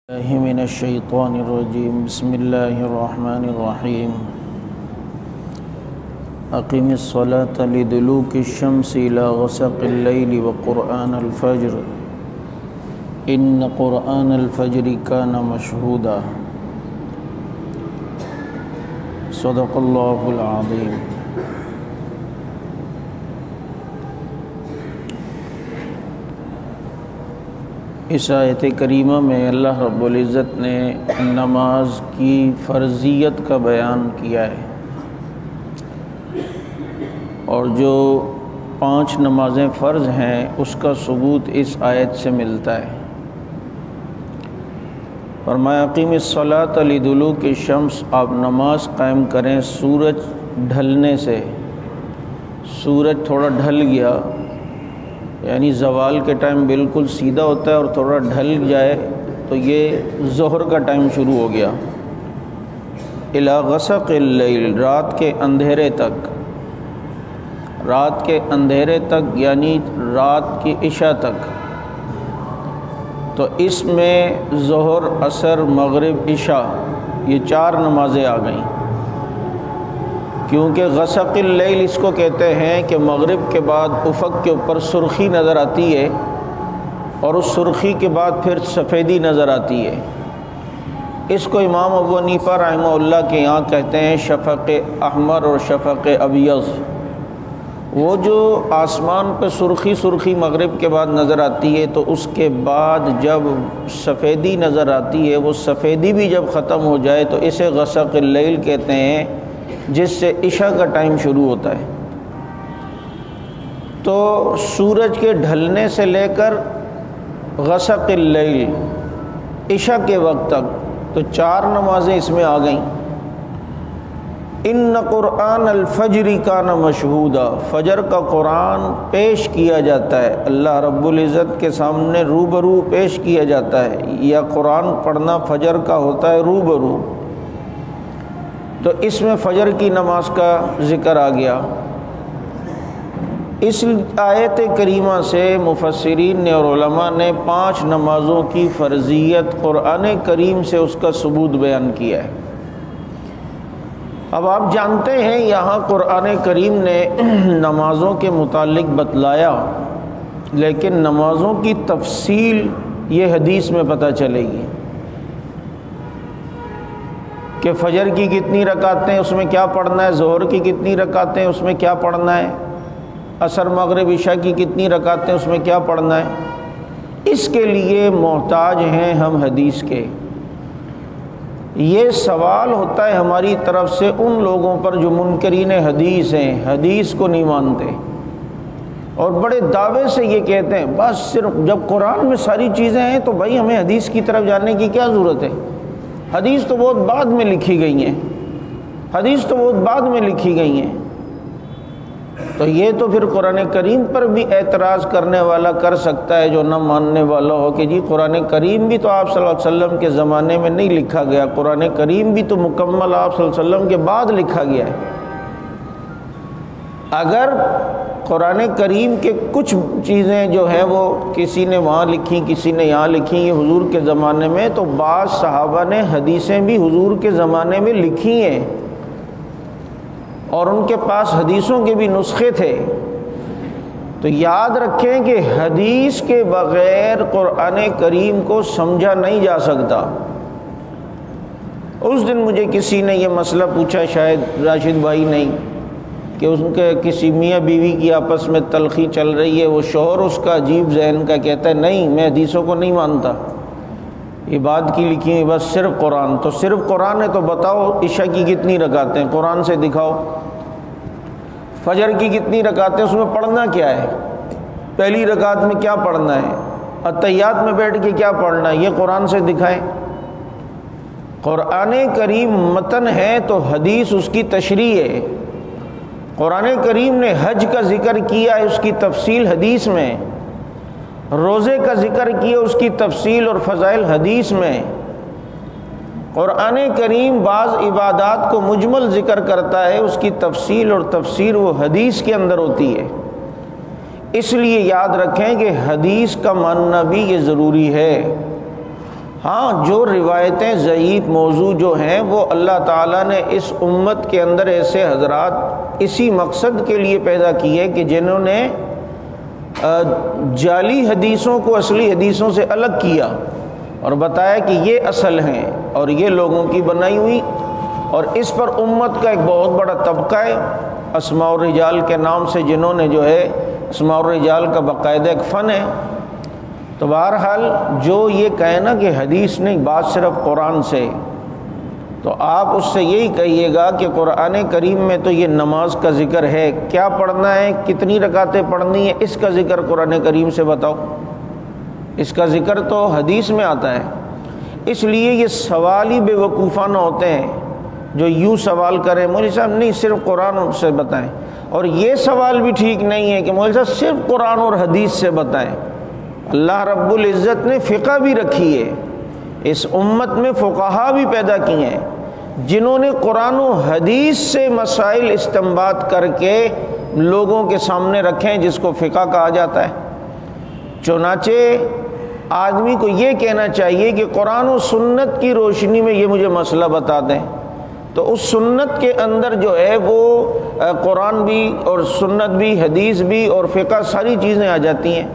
الله من الشيطان الرجيم بسم الله الرحمن الرحيم أقم الصلاة لدلوك الشمس إلى غسق الليل وقرآن الفجر إن قرآن الفجر كان مشهودا صدق الله العظيم۔ اس آیت کریمہ میں اللہ رب العزت نے نماز کی فرضیت کا بیان کیا ہے، اور جو 5 نمازیں فرض ہیں اس کا ثبوت اس آیت سے ملتا ہے۔ فرمایا اقیم الصلاۃ لدلوک الشمس، آپ نماز قائم کریں سورج ڈھلنے سے۔ سورج تھوڑا ڈھل گیا یعنی زوال کے ٹائم بالکل سیدھا ہوتا ہے، اور تھوڑا ڈھل جائے تو یہ ظہر کا ٹائم شروع ہو گیا۔ الی غسق اللیل، رات کے اندھیرے تک، رات کے اندھیرے تک یعنی رات کی عشاء تک۔ تو اس میں ظہر، عصر، مغرب، عشاء یہ 4 نمازیں آ گئیں، کیونکہ غسق اللیل اس کو کہتے ہیں کہ مغرب کے بعد افق کے اوپر سرخی نظر آتی ہے، اور اس سرخی کے بعد پھر سفیدی نظر آتی ہے۔ اس کو امام ابو حنیفہ رحمہ اللہ کے یہاں کہتے ہیں شفق احمر اور شفق ابیض۔ وہ جو آسمان پہ سرخی سرخی مغرب کے بعد نظر آتی ہے، تو اس کے بعد جب سفیدی نظر آتی ہے، وہ سفیدی بھی جب ختم ہو جائے تو اسے غسق اللیل کہتے ہیں، جس سے عشاء کا ٹائم شروع ہوتا ہے۔ تو سورج کے ڈھلنے سے لے کر غسق اللیل، عشاء کے وقت تک تو 4 نمازیں اس میں آ گئیں۔ ان قرآن الفجر کان مشہودا، فجر کا قرآن پیش کیا جاتا ہے، اللہ رب العزت کے سامنے روبرو پیش کیا جاتا ہے، یا قرآن پڑھنا فجر کا ہوتا ہے روبرو۔ تو اس میں فجر کی نماز کا ذکر آ گیا۔ اس آیت کریمہ سے مفسرین نے اور علماء نے 5 نمازوں کی فرضیت قرآن کریم سے اس کا ثبوت بیان کیا ہے۔ اب آپ جانتے ہیں یہاں قرآن کریم نے نمازوں کے متعلق بتلایا، لیکن نمازوں کی تفصیل یہ حدیث میں پتہ چلے گی کہ فجر کی کتنی رکعتیں اس میں کیا پڑھنا ہے، ظہر کی کتنی رکعتیں اس میں کیا پڑھنا ہے، عصر مغرب عشاء کی کتنی رکعتیں اس میں کیا پڑھنا ہے۔ اس کے لیے محتاج ہیں ہم حدیث کے۔ یہ سوال ہوتا ہے ہماری طرف سے ان لوگوں پر جو منکرین حدیث ہیں، حدیث کو نہیں مانتے، اور بڑے دعوے سے یہ کہتے ہیں بس صرف جب قرآن میں ساری چیزیں ہیں تو بھائی ہمیں حدیث کی طرف جانے کی کیا ضرورت ہے، حدیث تو بہت بعد میں لکھی گئی ہیں، حدیث تو بہت بعد میں لکھی گئی ہیں۔ تو یہ تو پھر قرآن کریم پر بھی اعتراض کرنے والا کر سکتا ہے جو نہ ماننے والا ہو کہ جی قرآن کریم بھی تو آپ صلی اللہ علیہ وسلم کے زمانے میں نہیں لکھا گیا، قرآن کریم بھی تو مکمل آپ صلی اللہ علیہ وسلم کے بعد لکھا گیا ہے۔ اگر قرآن کریم کے کچھ چیزیں جو ہیں وہ کسی نے وہاں لکھی، کسی نے یہاں لکھی، یہ حضور کے زمانے میں، تو بعض صحابہ نے حدیثیں بھی حضور کے زمانے میں لکھی ہیں، اور ان کے پاس حدیثوں کے بھی نسخے تھے۔ تو یاد رکھیں کہ حدیث کے بغیر قرآن کریم کو سمجھا نہیں جا سکتا۔ اس دن مجھے کسی نے یہ مسئلہ پوچھا، شاید راشد بھائی نہیں، کہ ان کے کسی میاں بیوی کی آپس میں تلخی چل رہی ہے، وہ شوہر اس کا عجیب ذہن کا کہتا ہے نہیں میں حدیثوں کو نہیں مانتا، یہ بات کی لکھی ہوئی بس صرف قرآن۔ تو صرف قرآن ہے تو بتاؤ عشاء کی کتنی رکعتیں، قرآن سے دکھاؤ۔ فجر کی کتنی رکعتیں، اس میں پڑھنا کیا ہے، پہلی رکعت میں کیا پڑھنا ہے، اتحیات میں بیٹھ کے کیا پڑھنا ہے، یہ قرآن سے دکھائیں۔ قرآن کریم متن ہے تو حدیث اس کی تشریح ہے۔ قرآن کریم نے حج کا ذکر کیا ہے، اس کی تفصیل حدیث میں، روزے کا ذکر کیا اس کی تفصیل اور فضائل حدیث میں۔ قرآن کریم بعض عبادات کو مجمل ذکر کرتا ہے، اس کی تفصیل اور تفسیر وہ حدیث کے اندر ہوتی ہے۔ اس لیے یاد رکھیں کہ حدیث کا ماننا بھی یہ ضروری ہے۔ ہاں جو روایتیں ضعیف موضوع جو ہیں وہ اللہ تعالیٰ نے اس امت کے اندر ایسے حضرات اسی مقصد کے لیے پیدا کیے کہ جنہوں نے جعلی حدیثوں کو اصلی حدیثوں سے الگ کیا اور بتایا کہ یہ اصل ہیں اور یہ لوگوں کی بنائی ہوئی، اور اس پر امت کا ایک بہت بڑا طبقہ ہے اسماء الرجال کے نام سے، جنہوں نے جو ہے اسماء الرجال کا باقاعدہ ایک فن ہے۔ تو بہرحال جو یہ کہے نا کہ حدیث نہیں بات صرف قرآن سے، تو آپ اس سے یہی کہیے گا کہ قرآن کریم میں تو یہ نماز کا ذکر ہے، کیا پڑھنا ہے، کتنی رکعتیں پڑھنی ہے، اس کا ذکر قرآن کریم سے بتاؤ، اس کا ذکر تو حدیث میں آتا ہے۔ اس لیے یہ سوال ہی بے وقوفانہ ہوتے ہیں جو یوں سوال کریں مولوی صاحب نہیں صرف قرآن سے بتائیں، اور یہ سوال بھی ٹھیک نہیں ہے کہ مولوی صاحب صرف قرآن اور حدیث سے بتائیں۔ اللہ رب العزت نے فقہ بھی رکھی ہے، اس امت میں فقہا بھی پیدا کیے ہیں جنہوں نے قرآن و حدیث سے مسائل استنباط کر کے لوگوں کے سامنے رکھے ہیں، جس کو فقہ کہا جاتا ہے۔ چنانچہ آدمی کو یہ کہنا چاہیے کہ قرآن و سنت کی روشنی میں یہ مجھے مسئلہ بتا دیں، تو اس سنت کے اندر جو ہے وہ قرآن بھی اور سنت بھی، حدیث بھی اور فقہ ساری چیزیں آ جاتی ہیں۔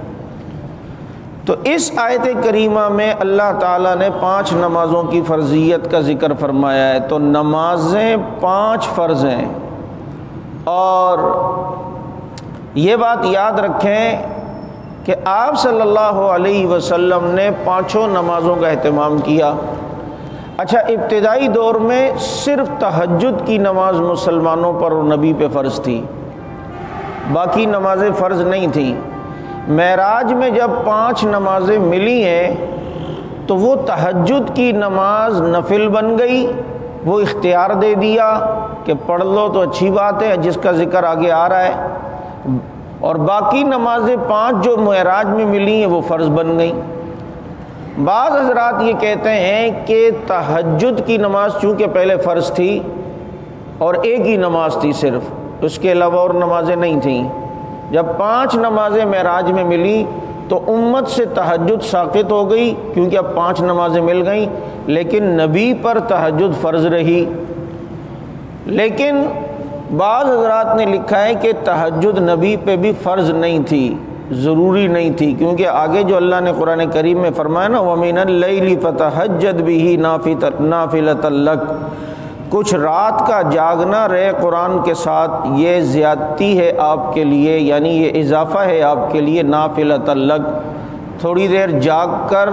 تو اس آیت کریمہ میں اللہ تعالیٰ نے 5 نمازوں کی فرضیت کا ذکر فرمایا ہے۔ تو نمازیں 5 فرض ہیں، اور یہ بات یاد رکھیں کہ آپ صلی اللہ علیہ وسلم نے 5 نمازوں کا اہتمام کیا۔ اچھا، ابتدائی دور میں صرف تہجد کی نماز مسلمانوں پر اور نبی پہ فرض تھی، باقی نمازیں فرض نہیں تھیں۔ معراج میں جب 5 نمازیں ملی ہیں تو وہ تہجد کی نماز نفل بن گئی، وہ اختیار دے دیا کہ پڑھ لو تو اچھی بات ہے، جس کا ذکر آگے آ رہا ہے، اور باقی نمازیں 5 جو معراج میں ملی ہیں وہ فرض بن گئیں۔ بعض حضرات یہ کہتے ہیں کہ تہجد کی نماز چونکہ پہلے فرض تھی اور ایک ہی نماز تھی صرف، اس کے علاوہ اور نمازیں نہیں تھیں، جب 5 نمازیں معراج میں ملی تو امت سے تہجد ساقط ہو گئی کیونکہ اب 5 نمازیں مل گئیں، لیکن نبی پر تہجد فرض رہی۔ لیکن بعض حضرات نے لکھا ہے کہ تہجد نبی پہ بھی فرض نہیں تھی، ضروری نہیں تھی، کیونکہ آگے جو اللہ نے قرآن کریم میں فرمایا نا وَمِنَ اللَّيْلِ فَتَهَجَّدْ بِهِ نَافِلَةً لَكَ، کچھ رات کا جاگنا رہے قرآن کے ساتھ یہ زیادتی ہے آپ کے لیے، یعنی یہ اضافہ ہے آپ کے لیے، نافلۃ لک، تھوڑی دیر جاگ کر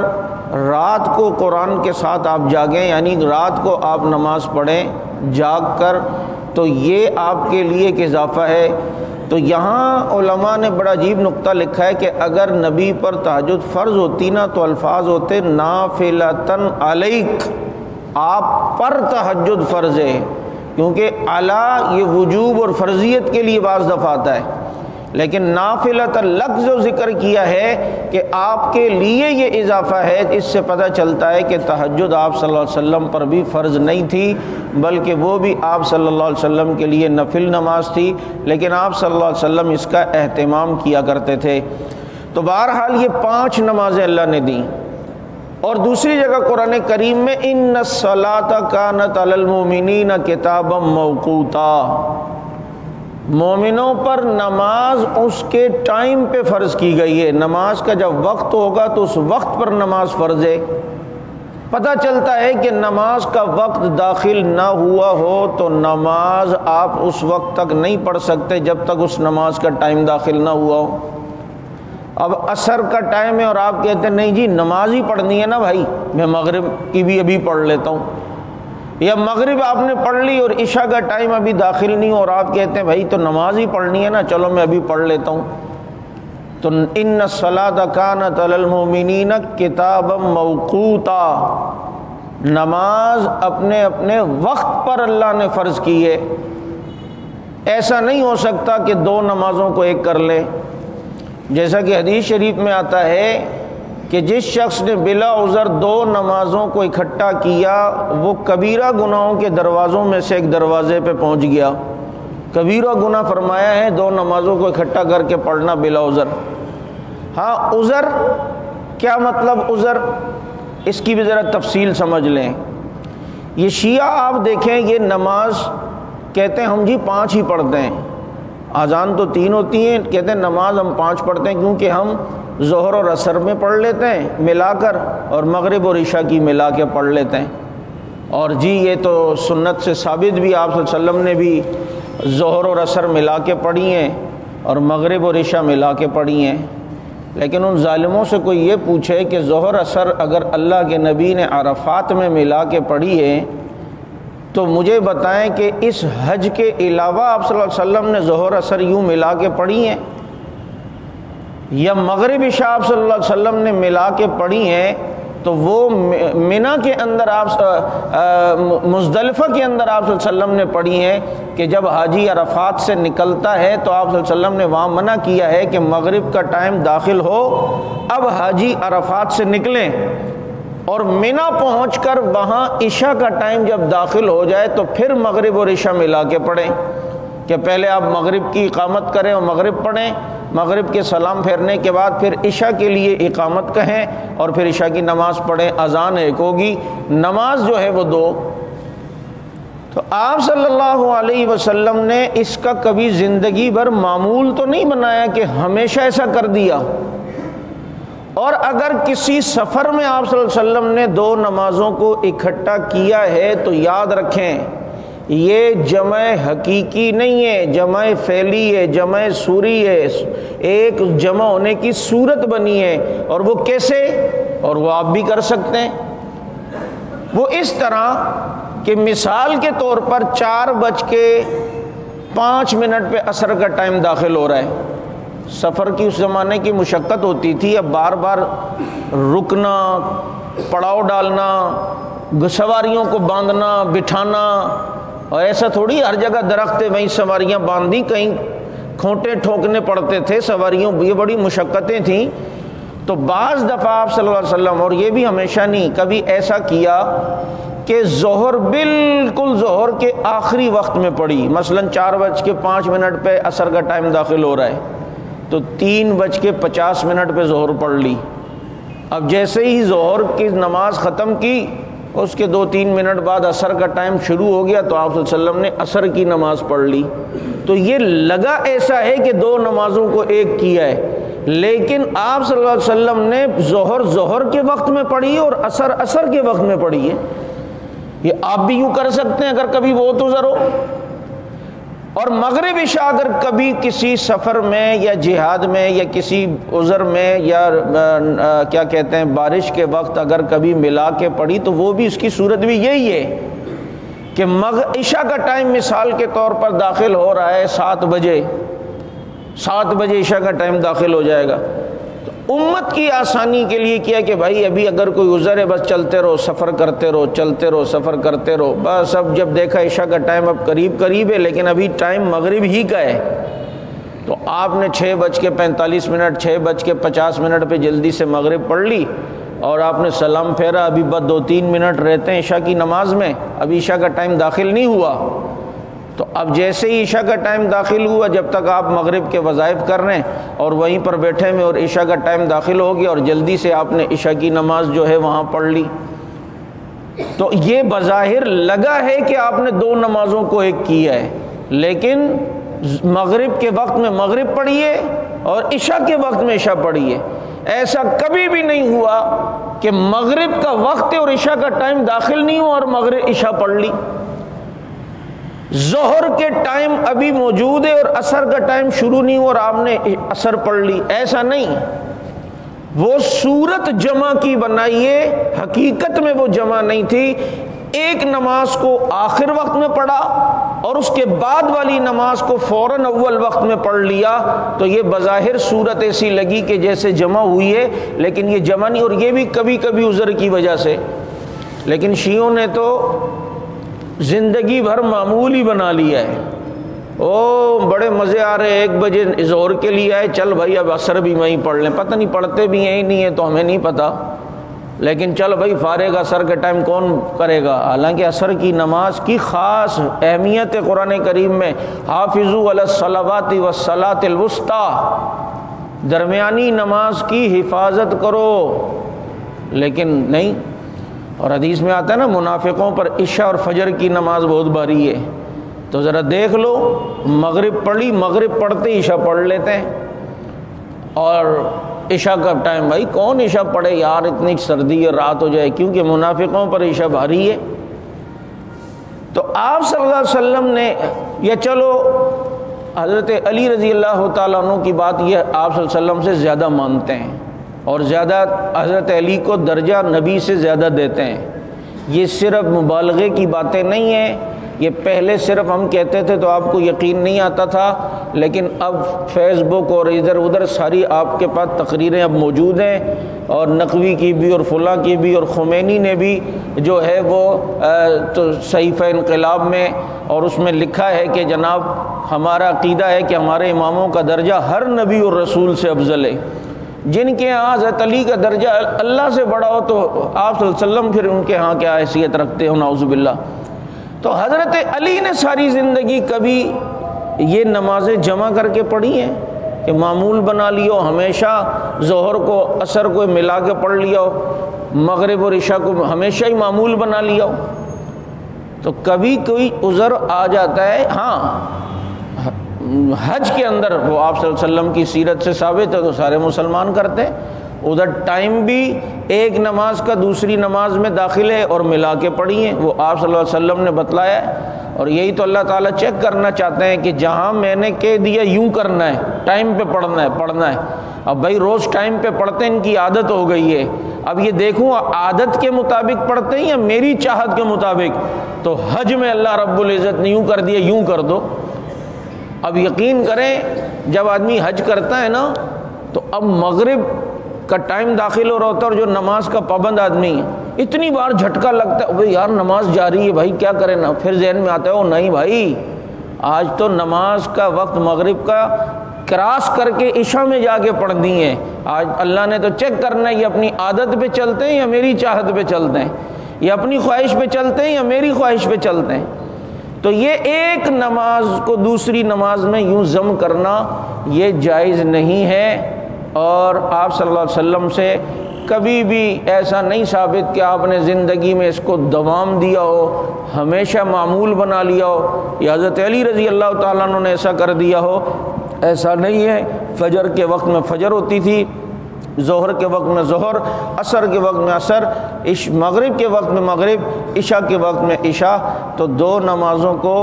رات کو قرآن کے ساتھ آپ جاگیں، یعنی رات کو آپ نماز پڑھیں جاگ کر، تو یہ آپ کے لیے ایک اضافہ ہے۔ تو یہاں علماء نے بڑا عجیب نقطہ لکھا ہے کہ اگر نبی پر تہجد فرض ہوتی نا تو الفاظ ہوتے نافلۃ علیک، آپ پر تہجد فرض ہے، کیونکہ علی یہ وجوب اور فرضیت کے لیے بعض دفعہ آتا ہے، لیکن نافلۃ لک جو ذکر کیا ہے کہ آپ کے لیے یہ اضافہ ہے، اس سے پتہ چلتا ہے کہ تہجد آپ صلی اللہ علیہ وسلم پر بھی فرض نہیں تھی، بلکہ وہ بھی آپ صلی اللہ علیہ وسلم کے لیے نفل نماز تھی، لیکن آپ صلی اللہ علیہ وسلم اس کا اہتمام کیا کرتے تھے۔ تو بہرحال یہ 5 نمازیں اللہ نے دیں۔ اور دوسری جگہ قرآن کریم میں ان الصلاۃ کانت علی المؤمنین کتابا موقوتا، مومنوں پر نماز اس کے ٹائم پہ فرض کی گئی ہے، نماز کا جب وقت ہوگا تو اس وقت پر نماز فرض ہے۔ پتہ چلتا ہے کہ نماز کا وقت داخل نہ ہوا ہو تو نماز آپ اس وقت تک نہیں پڑھ سکتے جب تک اس نماز کا ٹائم داخل نہ ہوا ہو۔ اب عصر کا ٹائم ہے اور آپ کہتے ہیں نہیں جی نماز ہی پڑھنی ہے نا بھائی، میں مغرب کی بھی ابھی پڑھ لیتا ہوں، یا مغرب آپ نے پڑھ لی اور عشاء کا ٹائم ابھی داخل نہیں اور آپ کہتے ہیں بھائی تو نماز ہی پڑھنی ہے نا، چلو میں ابھی پڑھ لیتا ہوں۔ تو ان الصلاۃ کانت علی المؤمنین کتابا موقوتا، نماز اپنے اپنے وقت پر اللہ نے فرض کی ہے، ایسا نہیں ہو سکتا کہ 2 نمازوں کو ایک کر لے، جیسا کہ حدیث شریف میں آتا ہے کہ جس شخص نے بلا عذر 2 نمازوں کو اکٹھا کیا وہ کبیرہ گناہوں کے دروازوں میں سے ایک دروازے پہ پہنچ گیا۔ کبیرہ گناہ فرمایا ہے 2 نمازوں کو اکٹھا کر کے پڑھنا بلا عذر۔ ہاں عذر کیا مطلب عذر؟ اس کی بھی ذرا تفصیل سمجھ لیں۔ یہ شیعہ آپ دیکھیں، یہ نماز کہتے ہیں ہم جی 5 ہی پڑھتے ہیں، اذان تو 3 ہوتی ہیں، کہتے ہیں نماز ہم 5 پڑھتے ہیں کیونکہ ہم ظہر اور عصر میں پڑھ لیتے ہیں ملا کر، اور مغرب اور عشاء کی ملا کے پڑھ لیتے ہیں۔ اور جی یہ تو سنت سے ثابت بھی، آپ صلی اللہ علیہ وسلم نے بھی ظہر اور عصر ملا کے پڑھی ہیں اور مغرب اور عشاء ملا کے پڑھی ہیں۔ لیکن ان ظالموں سے کوئی یہ پوچھے کہ ظہر عصر اگر اللہ کے نبی نے عرفات میں ملا کے پڑھی ہے تو مجھے بتائیں کہ اس حج کے علاوہ آپ صلی اللہ علیہ وسلم نے ظہر عصر یوں ملا کے پڑھی ہیں، یا مغرب عشاء آپ صلی اللہ علیہ وسلم نے ملا کے پڑھی ہیں تو وہ منی کے اندر آپ مزدلفہ کے اندر آپ صلی اللہ علیہ وسلم نے پڑھی ہیں کہ جب حاجی عرفات سے نکلتا ہے تو آپ صلی اللہ علیہ وسلم نے وہاں منع کیا ہے کہ مغرب کا ٹائم داخل ہو، اب حاجی عرفات سے نکلیں اور منی پہنچ کر وہاں عشاء کا ٹائم جب داخل ہو جائے تو پھر مغرب اور عشاء ملا کے پڑھیں، کہ پہلے آپ مغرب کی اقامت کریں اور مغرب پڑھیں، مغرب کے سلام پھیرنے کے بعد پھر عشاء کے لیے اقامت کہیں اور پھر عشاء کی نماز پڑھیں۔ اذان ایک ہوگی، نماز جو ہے وہ 2۔ تو آپ صلی اللہ علیہ وسلم نے اس کا کبھی زندگی بھر معمول تو نہیں بنایا کہ ہمیشہ ایسا کر دیا۔ اور اگر کسی سفر میں آپ صلی اللہ علیہ وسلم نے 2 نمازوں کو اکٹھا کیا ہے تو یاد رکھیں یہ جمع حقیقی نہیں ہے، جمع فعلی ہے، جمع سوری ہے، ایک جمع ہونے کی صورت بنی ہے۔ اور وہ کیسے؟ اور وہ آپ بھی کر سکتے ہیں۔ وہ اس طرح کہ مثال کے طور پر 4:05 پہ عصر کا ٹائم داخل ہو رہا ہے۔ سفر کی اس زمانے کی مشقت ہوتی تھی، اب بار بار رکنا، پڑاؤ ڈالنا، سواریوں کو باندھنا بٹھانا، اور ایسا تھوڑی ہر جگہ درخت ہے وہیں سواریاں باندھ دی، کہیں کھونٹے ٹھوکنے پڑتے تھے سواریوں، یہ بڑی مشقتیں تھیں۔ تو بعض دفعہ آپ صلی اللہ علیہ وسلم، اور یہ بھی ہمیشہ نہیں، کبھی ایسا کیا کہ ظہر بالکل ظہر کے آخری وقت میں پڑھی، مثلا 4:05 پہ عصر کا ٹائم داخل ہو رہا ہے تو 3:50 پہ ظہر پڑھ لی۔ اب جیسے ہی ظہر کی نماز ختم کی اس کے 2-3 منٹ بعد عصر کا ٹائم شروع ہو گیا تو آپ صلی اللہ علیہ وسلم نے عصر کی نماز پڑھ لی۔ تو یہ لگا ایسا ہے کہ 2 نمازوں کو ایک کیا ہے، لیکن آپ صلی اللہ علیہ وسلم نے ظہر کے وقت میں پڑھی اور عصر کے وقت میں پڑھی ہے۔ یہ آپ بھی یوں کر سکتے ہیں اگر کبھی وہ تو ضرور۔ اور مغرب عشاء اگر کبھی کسی سفر میں یا جہاد میں یا کسی عذر میں یا کیا کہتے ہیں بارش کے وقت اگر کبھی ملا کے پڑھی تو وہ بھی اس کی صورت بھی یہی ہے کہ عشاء کا ٹائم مثال کے طور پر داخل ہو رہا ہے 7 بجے عشاء کا ٹائم داخل ہو جائے گا۔ تو امت کی آسانی کے لیے کیا کہ بھائی ابھی اگر کوئی عذر ہے بس چلتے رہو، سفر کرتے رہو، چلتے رہو، سفر کرتے رہو، بس اب جب دیکھا عشاء کا ٹائم اب قریب ہے لیکن ابھی ٹائم مغرب ہی کا ہے تو آپ نے 6:45 6:50 پہ جلدی سے مغرب پڑھ لی اور آپ نے سلام پھیرا، ابھی بس 2-3 منٹ رہتے ہیں عشاء کی نماز میں، ابھی عشاء کا ٹائم داخل نہیں ہوا۔ تو اب جیسے ہی عشاء کا ٹائم داخل ہوا، جب تک آپ مغرب کے وظائف کر رہے ہیں اور وہیں پر بیٹھے میں اور عشاء کا ٹائم داخل ہو گیا اور جلدی سے آپ نے عشاء کی نماز جو ہے وہاں پڑھ لی۔ تو یہ بظاہر لگا ہے کہ آپ نے 2 نمازوں کو ایک کیا ہے، لیکن مغرب کے وقت میں مغرب پڑھیے اور عشاء کے وقت میں عشاء پڑھیے۔ ایسا کبھی بھی نہیں ہوا کہ مغرب کا وقت اور عشاء کا ٹائم داخل نہیں ہوا اور مغرب عشاء پڑھ لی۔ ظہر کے ٹائم ابھی موجود ہے اور عصر کا ٹائم شروع نہیں ہوا اور آپ نے عصر پڑھ لی، ایسا نہیں۔ وہ صورت جمع کی بنائیے، حقیقت میں وہ جمع نہیں تھی۔ ایک نماز کو آخر وقت میں پڑھا اور اس کے بعد والی نماز کو فوراً اول وقت میں پڑھ لیا تو یہ بظاہر صورت ایسی لگی کہ جیسے جمع ہوئی ہے، لیکن یہ جمع نہیں، اور یہ بھی کبھی کبھی عذر کی وجہ سے۔ لیکن شیعوں نے تو زندگی بھر معمول ہی بنا لیا ہے۔ بڑے مزے آ رہے، 1 بجے ظہر کے لیے آئے، چل بھائی اب عصر بھی وہیں پڑھ لیں، پتہ نہیں پڑھتے بھی ہیں ہی نہیں ہے تو ہمیں نہیں پتہ، لیکن چل بھائی فارغ عصر کے ٹائم کون کرے گا۔ حالانکہ عصر کی نماز کی خاص اہمیت ہے قرآن کریم میں، حافظوا علی الصلوات والصلاۃ الوسطیٰ، درمیانی نماز کی حفاظت کرو، لیکن نہیں، اور حدیث میں آتا ہے نا منافقوں پر عشاء اور فجر کی نماز بہت بھاری ہے، تو ذرا دیکھ لو، مغرب پڑھی، مغرب پڑھتے عشاء پڑھ لیتے ہیں، اور عشاء کا ٹائم بھائی کون عشاء پڑھے یار، اتنی سردی ہے رات ہو جائے، کیونکہ منافقوں پر عشاء بھاری ہے۔ تو آپ صلی اللہ علیہ وسلم نے، یا چلو حضرت علی رضی اللہ تعالیٰ عنہ کی بات، یہ آپ صلی اللہ علیہ وسلم سے زیادہ مانتے ہیں اور زیادہ حضرت علی کو درجہ نبی سے زیادہ دیتے ہیں۔ یہ صرف مبالغے کی باتیں نہیں ہیں، یہ پہلے صرف ہم کہتے تھے تو آپ کو یقین نہیں آتا تھا، لیکن اب فیس بک اور ادھر ادھر ساری آپ کے پاس تقریریں اب موجود ہیں، اور نقوی کی بھی اور فلاں کی بھی، اور خمینی نے بھی جو ہے وہ تو صحیفہ انقلاب میں، اور اس میں لکھا ہے کہ جناب ہمارا عقیدہ ہے کہ ہمارے اماموں کا درجہ ہر نبی اور رسول سے افضل ہے۔ جن کے ہاں حضرت علی کا درجہ اللہ سے بڑا ہو تو آپ صلی اللہ علیہ وسلم پھر ان کے ہاں کیا حیثیت رکھتے ہو، نعوذ باللہ۔ تو حضرت علی نے ساری زندگی کبھی یہ نمازیں جمع کر کے پڑھی ہیں کہ معمول بنا لیو، ہمیشہ ظہر کو عصر کو ملا کے پڑھ لیا ہو، مغرب اور عشاء کو ہمیشہ ہی معمول بنا لیا ہو؟ تو کبھی کوئی عذر آ جاتا ہے۔ ہاں حج کے اندر وہ آپ صلی اللہ علیہ وسلم کی سیرت سے ثابت ہے، تو سارے مسلمان کرتے ہیں، ادھر ٹائم بھی ایک نماز کا دوسری نماز میں داخل ہے اور ملا کے پڑھی ہیں، وہ آپ صلی اللہ علیہ وسلم نے بتلایا ہے۔ اور یہی تو اللہ تعالیٰ چیک کرنا چاہتے ہیں کہ جہاں میں نے کہہ دیا یوں کرنا ہے، ٹائم پہ پڑھنا ہے۔ اب بھائی روز ٹائم پہ پڑھتے ہیں، ان کی عادت ہو گئی ہے، اب یہ دیکھوں عادت کے مطابق پڑھتے ہیں یا میری چاہت کے مطابق؟ تو حج میں اللہ رب العزت نے یوں کر دیا، یوں کر دو۔ اب یقین کریں جب آدمی حج کرتا ہے نا تو اب مغرب کا ٹائم داخل ہو رہا ہوتا ہے، اور جو نماز کا پابند آدمی ہے اتنی بار جھٹکا لگتا ہے بھائی یار نماز جاری ہے بھائی کیا کریں نا، پھر ذہن میں آتا ہے او نہیں بھائی آج تو نماز کا وقت مغرب کا کراس کر کے عشاء میں جا کے پڑھنی ہے، آج اللہ نے تو چیک کرنا ہے یہ اپنی عادت پہ چلتے ہیں یا میری چاہت پہ چلتے ہیں، یہ اپنی خواہش پہ چلتے ہیں یا میری خواہش پہ چلتے ہیں۔ تو یہ ایک نماز کو دوسری نماز میں یوں ضم کرنا یہ جائز نہیں ہے، اور آپ صلی اللہ علیہ وسلم سے کبھی بھی ایسا نہیں ثابت کہ آپ نے زندگی میں اس کو دوام دیا ہو، ہمیشہ معمول بنا لیا ہو، یا حضرت علی رضی اللہ تعالیٰ عنہ نے ایسا کر دیا ہو، ایسا نہیں ہے۔ فجر کے وقت میں فجر ہوتی تھی، ظہر کے وقت میں ظہر، عصر کے وقت میں عصر، مغرب کے وقت میں مغرب، عشاء کے وقت میں عشاء۔ تو دو نمازوں کو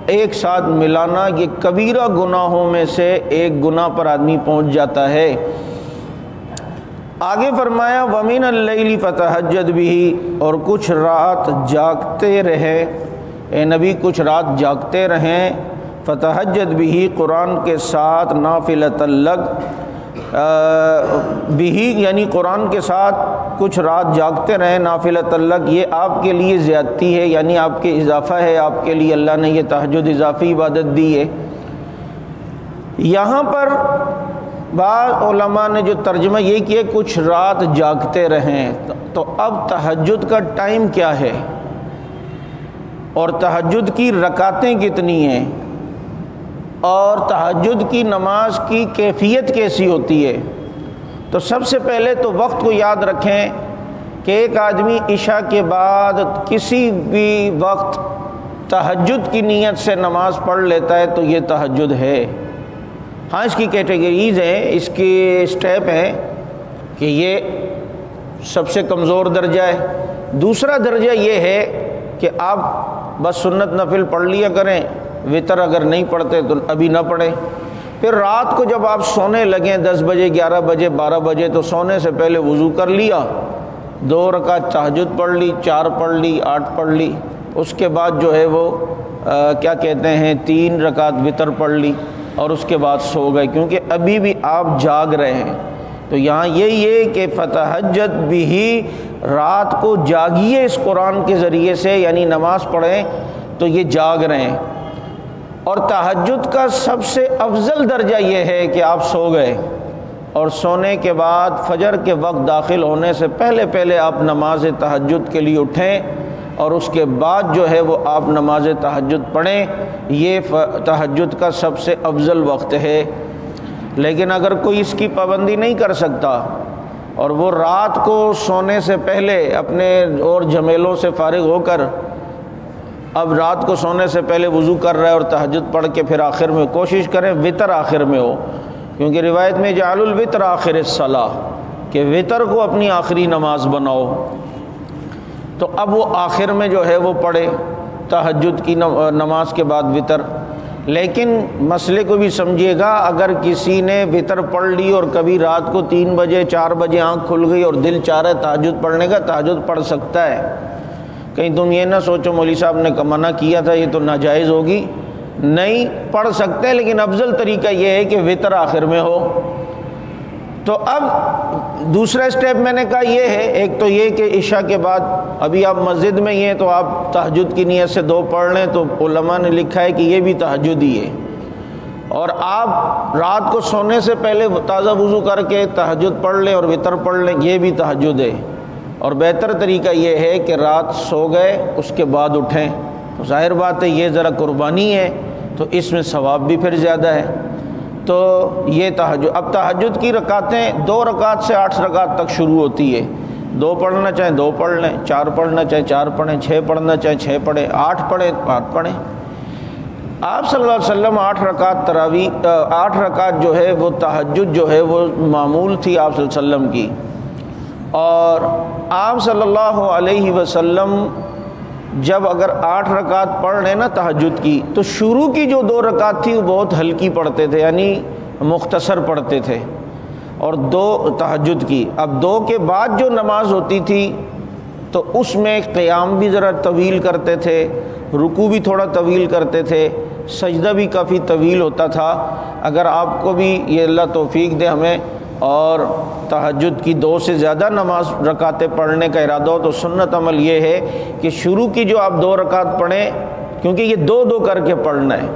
ایک ساتھ ملانا یہ کبیرہ گناہوں میں سے ایک گناہ پر آدمی پہنچ جاتا ہے۔ آگے فرمایا وَمِنَ اللَّيْلِ فَتَہَجَّدْ بِهِ، اور کچھ رات جاگتے رہے، اے نبی کچھ رات جاگتے رہیں، فَتَہَجَّدْ بِهِ قرآن کے ساتھ، نافلۃ لک بھی یعنی قرآن کے ساتھ کچھ رات جاگتے رہیں، نافلۃ لک، یہ آپ کے لیے زیادتی ہے، یعنی آپ کے اضافہ ہے، آپ کے لیے اللہ نے یہ تہجد اضافی عبادت دی ہے۔ یہاں پر بعض علماء نے جو ترجمہ یہ کیا کچھ رات جاگتے رہیں، تو اب تہجد کا ٹائم کیا ہے اور تہجد کی رکعتیں کتنی ہیں اور تہجد کی نماز کی کیفیت کیسی ہوتی ہے؟ تو سب سے پہلے تو وقت کو یاد رکھیں کہ ایک آدمی عشاء کے بعد کسی بھی وقت تہجد کی نیت سے نماز پڑھ لیتا ہے تو یہ تہجد ہے۔ ہاں اس کی کیٹیگریز ہیں، اس کے اسٹیپ ہیں کہ یہ سب سے کمزور درجہ ہے۔ دوسرا درجہ یہ ہے کہ آپ بس سنت نفل پڑھ لیا کریں، وتر اگر نہیں پڑھتے تو ابھی نہ پڑھیں۔ پھر رات کو جب آپ سونے لگیں 10 بجے 11 بجے 12 بجے تو سونے سے پہلے وضو کر لیا، 2 رکعت تہجد پڑھ لی، 4 پڑھ لی، 8 پڑھ لی، اس کے بعد جو ہے وہ کیا کہتے ہیں 3 رکعت وتر پڑھ لی اور اس کے بعد سو گئے، کیونکہ ابھی بھی آپ جاگ رہے ہیں۔ تو یہاں یہی ہے کہ فتہجد بھی، رات کو جاگیے اس قرآن کے ذریعے سے، یعنی نماز پڑھیں تو یہ جاگ رہے ہیں۔ اور تہجد کا سب سے افضل درجہ یہ ہے کہ آپ سو گئے اور سونے کے بعد فجر کے وقت داخل ہونے سے پہلے آپ نماز تہجد کے لیے اٹھیں اور اس کے بعد جو ہے وہ آپ نماز تہجد پڑھیں، یہ تہجد کا سب سے افضل وقت ہے۔ لیکن اگر کوئی اس کی پابندی نہیں کر سکتا اور وہ رات کو سونے سے پہلے اپنے اور جھمیلوں سے فارغ ہو کر اب رات کو سونے سے پہلے وضو کر رہا ہے اور تہجد پڑھ کے پھر آخر میں کوشش کریں وطر آخر میں ہو، کیونکہ روایت میں جعل الوطر آخر الصلاۃ کہ وطر کو اپنی آخری نماز بناؤ، تو اب وہ آخر میں جو ہے وہ پڑھے تہجد کی نماز کے بعد وطر۔ لیکن مسئلے کو بھی سمجھیے گا، اگر کسی نے وطر پڑھ لی اور کبھی رات کو 3 بجے 4 بجے آنکھ کھل گئی اور دل چاہ رہا ہے تہجد پڑھنے کا، تہجد پڑھ سکتا ہے۔ کہیں تم یہ نہ سوچو مولوی صاحب نے منع کیا تھا یہ تو ناجائز ہوگی، نہیں، پڑھ سکتے ہیں، لیکن افضل طریقہ یہ ہے کہ وطر آخر میں ہو۔ تو اب دوسرا اسٹیپ میں نے کہا یہ ہے، ایک تو یہ کہ عشاء کے بعد ابھی آپ مسجد میں ہی ہیں تو آپ تہجد کی نیت سے 2 پڑھ لیں، تو علماء نے لکھا ہے کہ یہ بھی تہجد ہی ہے۔ اور آپ رات کو سونے سے پہلے تازہ وضو کر کے تہجد پڑھ لیں اور وطر پڑھ لیں، یہ بھی تہجد ہے۔ اور بہتر طریقہ یہ ہے کہ رات سو گئے اس کے بعد اٹھیں، تو ظاہر بات ہے یہ ذرا قربانی ہے تو اس میں ثواب بھی پھر زیادہ ہے۔ تو یہ تہجد، اب تہجد کی رکعتیں 2 رکعت سے 8 رکعت تک شروع ہوتی ہے، 2 پڑھنا چاہیں 2 پڑھ لیں، 4 پڑھنا چاہیں 4 پڑھیں، 6 پڑھنا چاہیں 6 پڑھیں، 8 پڑھیں 8 پڑھیں۔ آپ صلی اللہ علیہ وسلم 8 رکعت تراویح 8 رکعت جو ہے وہ تہجد جو ہے وہ معمول تھی آپ صلی اللہ علیہ وسلم کی۔ اور آپ صلی اللہ علیہ وسلم جب اگر 8 رکعت پڑھ رہے نا تہجد کی، تو شروع کی جو 2 رکعت تھی وہ بہت ہلکی پڑھتے تھے، یعنی مختصر پڑھتے تھے، اور 2 تہجد کی۔ اب 2 کے بعد جو نماز ہوتی تھی تو اس میں قیام بھی ذرا طویل کرتے تھے، رکوع بھی تھوڑا طویل کرتے تھے، سجدہ بھی کافی طویل ہوتا تھا۔ اگر آپ کو بھی یہ اللہ توفیق دے ہمیں اور تہجد کی 2 سے زیادہ نماز رکعتیں پڑھنے کا ارادہ ہو، تو سنت عمل یہ ہے کہ شروع کی جو آپ 2 رکعت پڑھیں، کیونکہ یہ 2 کر کے پڑھنا ہے،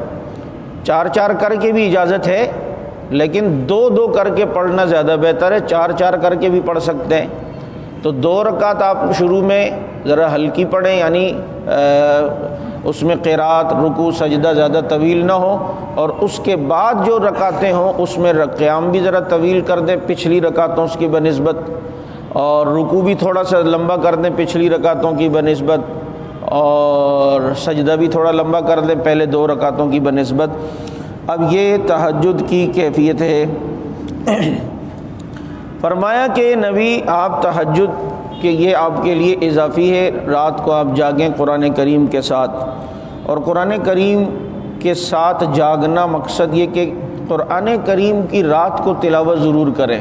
4 کر کے بھی اجازت ہے لیکن 2 کر کے پڑھنا زیادہ بہتر ہے، 4 کر کے بھی پڑھ سکتے ہیں۔ تو 2 رکعت آپ شروع میں ذرا ہلکی پڑھیں، یعنی اس میں قرات رکوع سجدہ زیادہ طویل نہ ہو، اور اس کے بعد جو رکعتیں ہوں اس میں قیام بھی ذرا طویل کر دیں پچھلی رکعتوں کی بنسبت، اور رکوع بھی تھوڑا سا لمبا کر دیں پچھلی رکعتوں کی بنسبت، اور سجدہ بھی تھوڑا لمبا کر دیں پہلے 2 رکعتوں کی بنسبت۔ اب یہ تہجد کی کیفیت ہے۔ فرمایا کہ نبی آپ تہجد کہ یہ آپ کے لیے اضافی ہے، رات کو آپ جاگیں قرآن کریم کے ساتھ، اور قرآن کریم کے ساتھ جاگنا مقصد یہ کہ قرآن کریم کی رات کو تلاوت ضرور کریں،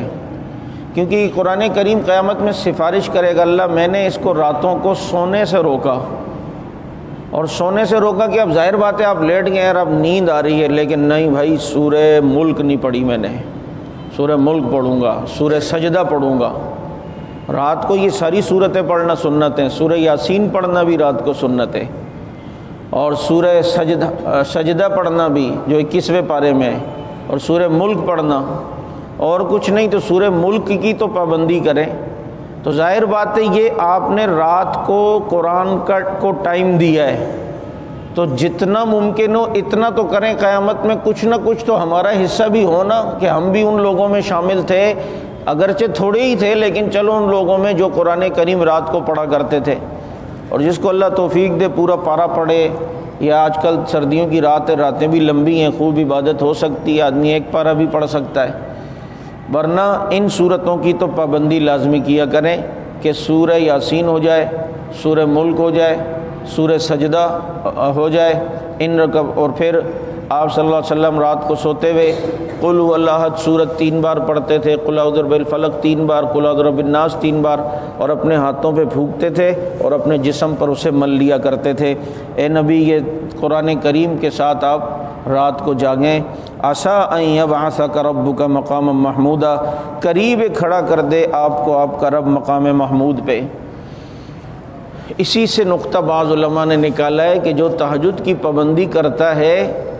کیونکہ قرآن کریم قیامت میں سفارش کرے گا اللہ میں نے اس کو راتوں کو سونے سے روکا، اور سونے سے روکا کہ اب ظاہر بات ہے آپ لیٹ گئے اور اب نیند آ رہی ہے، لیکن نہیں بھائی سورہ ملک نہیں پڑھی میں نے، سورہ ملک پڑھوں گا، سورہ سجدہ پڑھوں گا۔ رات کو یہ ساری صورتیں پڑھنا سنت ہیں، سورہ یاسین پڑھنا بھی رات کو سنت ہے، اور سورہ سجدہ پڑھنا بھی جو 21ویں پارے میں ہے، اور سورہ ملک پڑھنا، اور کچھ نہیں تو سورہ ملک کی تو پابندی کریں۔ تو ظاہر بات ہے یہ آپ نے رات کو قرآن کو ٹائم دیا ہے، تو جتنا ممکن ہو اتنا تو کریں، قیامت میں کچھ نہ کچھ تو ہمارا حصہ بھی ہونا کہ ہم بھی ان لوگوں میں شامل تھے، اگرچہ تھوڑے ہی تھے لیکن چلو ان لوگوں میں جو قرآن کریم رات کو پڑھا کرتے تھے۔ اور جس کو اللہ توفیق دے پورا پارہ پڑھے، یا آج کل سردیوں کی راتیں بھی لمبی ہیں، خوب عبادت ہو سکتی ہے، آدمی 1 پارہ بھی پڑھ سکتا ہے، ورنہ ان صورتوں کی تو پابندی لازمی کیا کریں کہ سورہ یاسین ہو جائے، سورہ ملک ہو جائے، سورہ سجدہ ہو جائے، اور پھر آپ صلی اللہ علیہ وسلم رات کو سوتے ہوئے قل هو اللہ احد سورت 3 بار پڑھتے تھے، قل اعوذ برب الفلق 3 بار، قل اعوذ برب الناس 3 بار، اور اپنے ہاتھوں پہ پھونکتے تھے اور اپنے جسم پر اسے مل لیا کرتے تھے۔ اے نبی یہ قرآن کریم کے ساتھ آپ رات کو جاگیں۔ عسیٰ ان یبعثک ربک مقاما محمودا، قریب کھڑا کر دے آپ کو آپ کا رب مقام محمود پہ۔ اسی سے نقطہ بعض علماء نے نکالا ہے کہ جو تہجد کی پابندی کرتا ہے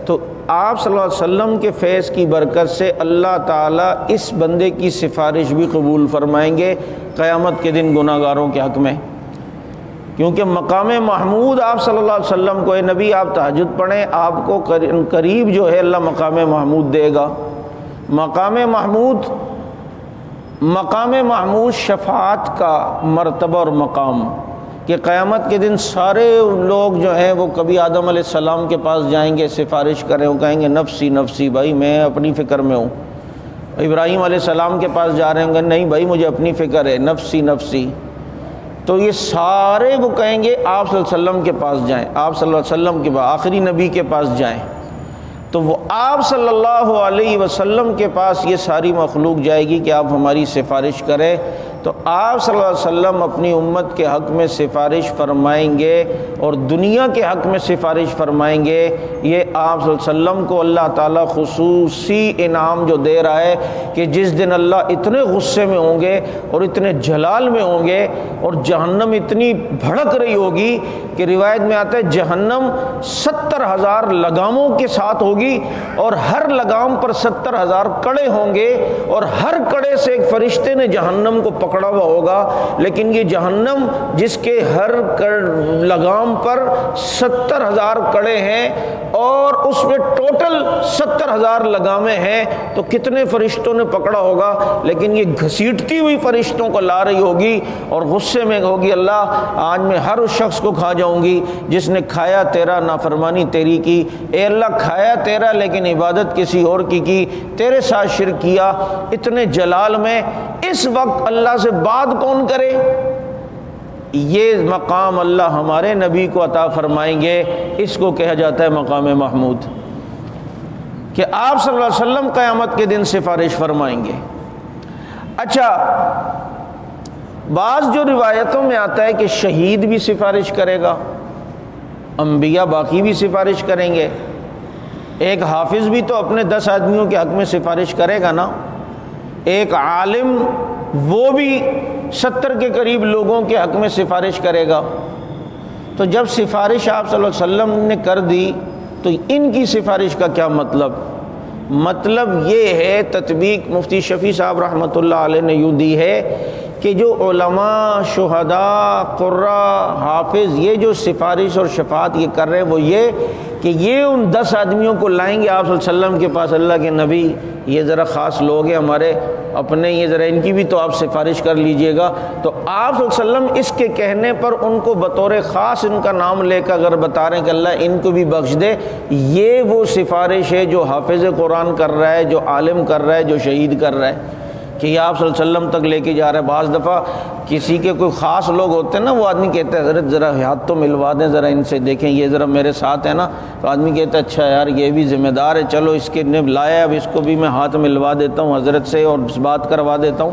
تو آپ صلی اللہ علیہ وسلم کے فیض کی برکت سے اللہ تعالیٰ اس بندے کی سفارش بھی قبول فرمائیں گے قیامت کے دن گناہ گاروں کے حق میں، کیونکہ مقام محمود آپ صلی اللہ علیہ وسلم کو، اے نبی آپ تہجد پڑھیں، آپ کو قریب جو ہے اللہ مقام محمود دے گا۔ مقام محمود مقام محمود شفاعت کا مرتبہ اور مقام، کہ قیامت کے دن سارے لوگ جو ہیں وہ کبھی آدم علیہ السلام کے پاس جائیں گے، سفارش کریں، وہ کہیں گے نفسی نفسی، بھائی میں اپنی فکر میں ہوں۔ ابراہیم علیہ السلام کے پاس جا رہے ہوں گے، نہیں بھائی مجھے اپنی فکر ہے، نفسی نفسی۔ تو یہ سارے وہ کہیں گے آپ صلی اللہ علیہ وسلم کے پاس جائیں، آپ صلی اللہ علیہ وسلم کے پاس، آخری نبی کے پاس جائیں۔ تو وہ آپ صلی اللہ علیہ وسلم کے پاس یہ ساری مخلوق جائے گی کہ آپ ہماری سفارش کریں۔ تو آپ صلی اللہ علیہ وسلم اپنی امت کے حق میں سفارش فرمائیں گے اور دنیا کے حق میں سفارش فرمائیں گے۔ یہ آپ صلی اللہ علیہ وسلم کو اللہ تعالیٰ خصوصی انعام جو دے رہا ہے کہ جس دن اللہ اتنے غصے میں ہوں گے اور اتنے جلال میں ہوں گے اور جہنم اتنی بھڑک رہی ہوگی کہ روایت میں آتا ہے جہنم 70,000 لگاموں کے ساتھ ہوگی اور ہر لگام پر 70,000 کڑے ہوں گے اور ہر کڑے سے ایک فرشتے نے جہنم کو پکڑا ہوا ہوگا، لیکن یہ جہنم جس کے ہر لگام پر 70,000 کڑے ہیں اور اس میں ٹوٹل 70,000 لگامیں ہیں، تو کتنے فرشتوں نے پکڑا ہوگا، لیکن یہ گھسیٹتی ہوئی فرشتوں کو لا رہی ہوگی اور غصے میں ہوگی اللہ آج میں ہر اس شخص کو کھا جاؤں گی جس نے کھایا تیرا، نافرمانی تیری کی۔ اے اللہ کھایا تیرا لیکن عبادت کسی اور کی تیرے ساتھ شرک کیا۔ اتنے جلال میں اس وقت اللہ سے بات کون کرے؟ یہ مقام اللہ ہمارے نبی کو عطا فرمائیں گے، اس کو کہا جاتا ہے مقام محمود، کہ آپ صلی اللہ علیہ وسلم قیامت کے دن سفارش فرمائیں گے۔ اچھا، بعض جو روایتوں میں آتا ہے کہ شہید بھی سفارش کرے گا، انبیاء باقی بھی سفارش کریں گے، ایک حافظ بھی تو اپنے 10 آدمیوں کے حق میں سفارش کرے گا نا، ایک عالم وہ بھی 70 کے قریب لوگوں کے حق میں سفارش کرے گا۔ تو جب سفارش آپ صلی اللہ علیہ وسلم نے کر دی تو ان کی سفارش کا کیا مطلب؟ مطلب یہ ہے، تطبیق مفتی شفیع صاحب رحمۃ اللہ علیہ نے یوں دی ہے کہ جو علماء، شہداء، قراء، حافظ یہ جو سفارش اور شفاعت یہ کر رہے ہیں وہ یہ کہ یہ ان 10 آدمیوں کو لائیں گے آپ صلی اللہ علیہ وسلم کے پاس، اللہ کے نبی یہ ذرا خاص لوگ ہیں ہمارے اپنے، یہ ذرا ان کی بھی تو آپ سفارش کر لیجئے گا۔ تو آپ صلی اللہ علیہ وسلم اس کے کہنے پر ان کو بطور خاص ان کا نام لے کر اگر بتا رہے ہیں کہ اللہ ان کو بھی بخش دے، یہ وہ سفارش ہے جو حافظ قرآن کر رہا ہے، جو عالم کر رہا ہے، جو شہید کر رہا ہے، کہ یہ آپ صلی اللہ علیہ وسلم تک لے کے جا رہا ہے۔ بعض دفعہ کسی کے کوئی خاص لوگ ہوتے ہیں نا، وہ آدمی کہتا ہے حضرت ذرا ہاتھ تو ملوا دیں، ذرا ان سے دیکھیں یہ ذرا میرے ساتھ ہے نا، تو آدمی کہتا ہے اچھا یار یہ بھی ذمہ دار ہے، چلو اس کے نے لایا اب اس کو بھی میں ہاتھ ملوا دیتا ہوں حضرت سے اور بات کروا دیتا ہوں۔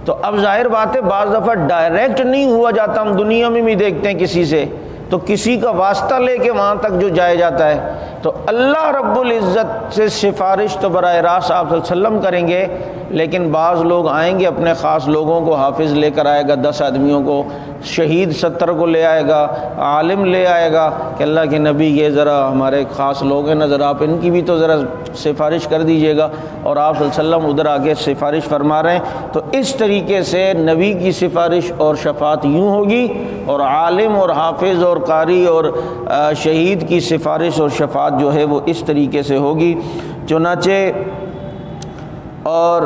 تو اب ظاہر بات ہے بعض دفعہ ڈائریکٹ نہیں ہوا جاتا، ہم دنیا میں بھی دیکھتے ہیں کسی سے تو کسی کا واسطہ لے کے وہاں تک جو جایا جاتا ہے، تو اللہ رب العزت سے سفارش تو براہ راست آپ صلی اللہ علیہ وسلم کریں گے، لیکن بعض لوگ آئیں گے اپنے خاص لوگوں کو، حافظ لے کر آئے گا 10 آدمیوں کو، شہید 70 کو لے آئے گا، عالم لے آئے گا کہ اللہ کے نبی یہ ذرا ہمارے خاص لوگ ہیں نا، ذرا آپ ان کی بھی تو ذرا سفارش کر دیجئے گا، اور آپ صلی اللہ علیہ وسلم ادھر آگے سفارش فرما رہے ہیں۔ تو اس طریقے سے نبی کی سفارش اور شفاعت یوں ہوگی، اور عالم اور حافظ اور قاری اور شہید کی سفارش اور شفاعت جو ہے وہ اس طریقے سے ہوگی۔ چنانچہ اور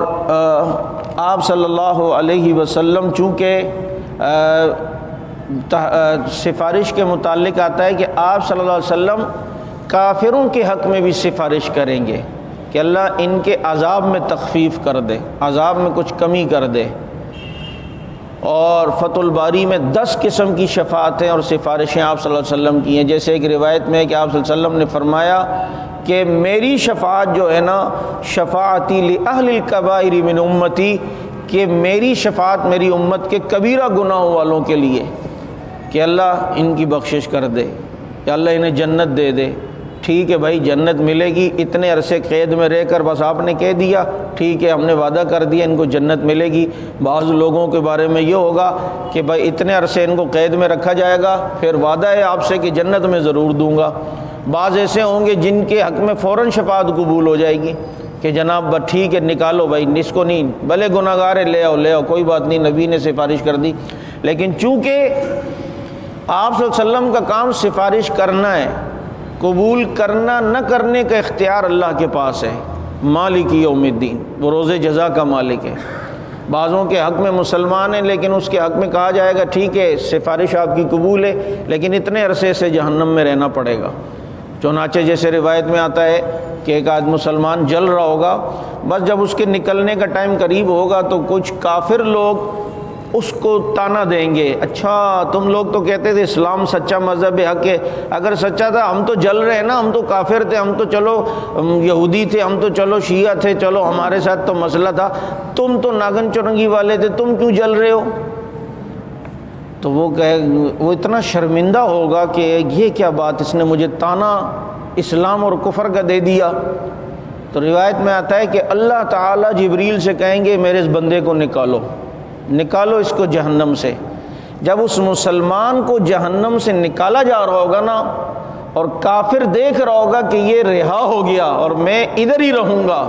آپ صلی اللہ علیہ وسلم چونکہ سفارش کے متعلق آتا ہے کہ آپ صلی اللہ علیہ وسلم کافروں کے حق میں بھی سفارش کریں گے کہ اللہ ان کے عذاب میں تخفیف کر دے، عذاب میں کچھ کمی کر دے۔ اور فتح الباری میں 10 قسم کی شفاعتیں اور سفارشیں آپ صلی اللہ علیہ وسلم کی ہیں، جیسے ایک روایت میں ہے کہ آپ صلی اللہ علیہ وسلم نے فرمایا کہ میری شفاعت جو ہے نا، شفاعتی لأہل الکبائر من امتی، کہ میری شفاعت میری امت کے کبیرہ گناہوں والوں کے لیے، کہ اللہ ان کی بخشش کر دے یا اللہ انہیں جنت دے دے۔ ٹھیک ہے بھائی جنت ملے گی، اتنے عرصے قید میں رہ کر بس آپ نے کہہ دیا ٹھیک ہے ہم نے وعدہ کر دیا ان کو جنت ملے گی۔ بعض لوگوں کے بارے میں یہ ہوگا کہ بھائی اتنے عرصے ان کو قید میں رکھا جائے گا، پھر وعدہ ہے آپ سے کہ جنت میں ضرور دوں گا۔ بعض ایسے ہوں گے جن کے حق میں فوراً شفاعت قبول ہو جائے گی کہ جناب بس ٹھیک ہے نکالو بھائی، اس کو نہیں، بھلے گناہ گار ہے لے آؤ کوئی بات نہیں، نبی نے سفارش کر دی۔ لیکن چونکہ آپ صلی اللہ علیہ وسلم کا کام سفارش کرنا ہے، قبول کرنا نہ کرنے کا اختیار اللہ کے پاس ہے، مالک یوم الدین، وہ روز جزا کا مالک ہے۔ بعضوں کے حق میں مسلمان ہیں لیکن اس کے حق میں کہا جائے گا ٹھیک ہے سفارش آپ کی قبول ہے لیکن اتنے عرصے سے جہنم میں رہنا پڑے گا۔ چنانچہ جیسے روایت میں آتا ہے کہ ایک آدمی مسلمان جل رہا ہوگا، بس جب اس کے نکلنے کا ٹائم قریب ہوگا تو کچھ کافر لوگ اس کو تانا دیں گے، اچھا تم لوگ تو کہتے تھے اسلام سچا مذہب حق ہے، اگر سچا تھا ہم تو جل رہے ہیں نا، ہم تو کافر تھے، ہم تو چلو یہودی تھے، ہم تو چلو شیعہ تھے، چلو ہمارے ساتھ تو مسئلہ تھا، تم تو ناگن چرنگی والے تھے، تم کیوں جل رہے ہو؟ تو وہ اتنا شرمندہ ہوگا کہ یہ کیا بات، اس نے مجھے تانا اسلام اور کفر کا دے دیا۔ تو روایت میں آتا ہے کہ اللہ تعالیٰ جبریل سے کہیں گے میرے اس بندے کو نکالو اس کو جہنم سے۔ جب اس مسلمان کو جہنم سے نکالا جا رہا ہوگا نا اور کافر دیکھ رہا ہوگا کہ یہ رہا ہو گیا اور میں ادھر ہی رہوں گا،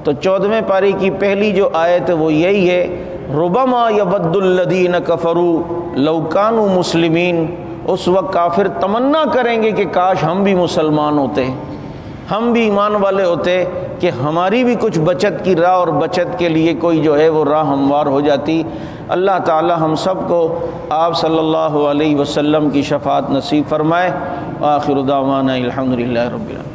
تو 14ویں پاری کی پہلی جو آیت ہے وہ یہی ہے، ربما یود الذین کفروا لو کانوا مسلمین۔ اس وقت کافر تمنا کریں گے کہ کاش ہم بھی مسلمان ہوتے، ہم بھی ایمان والے ہوتے، کہ ہماری بھی کچھ بچت کی راہ اور بچت کے لیے کوئی جو ہے وہ راہ ہموار ہو جاتی۔ اللہ تعالی ہم سب کو آپ صلی اللہ علیہ وسلم کی شفاعت نصیب فرمائے۔ آخر دعوانا الحمدللہ رب العالمین۔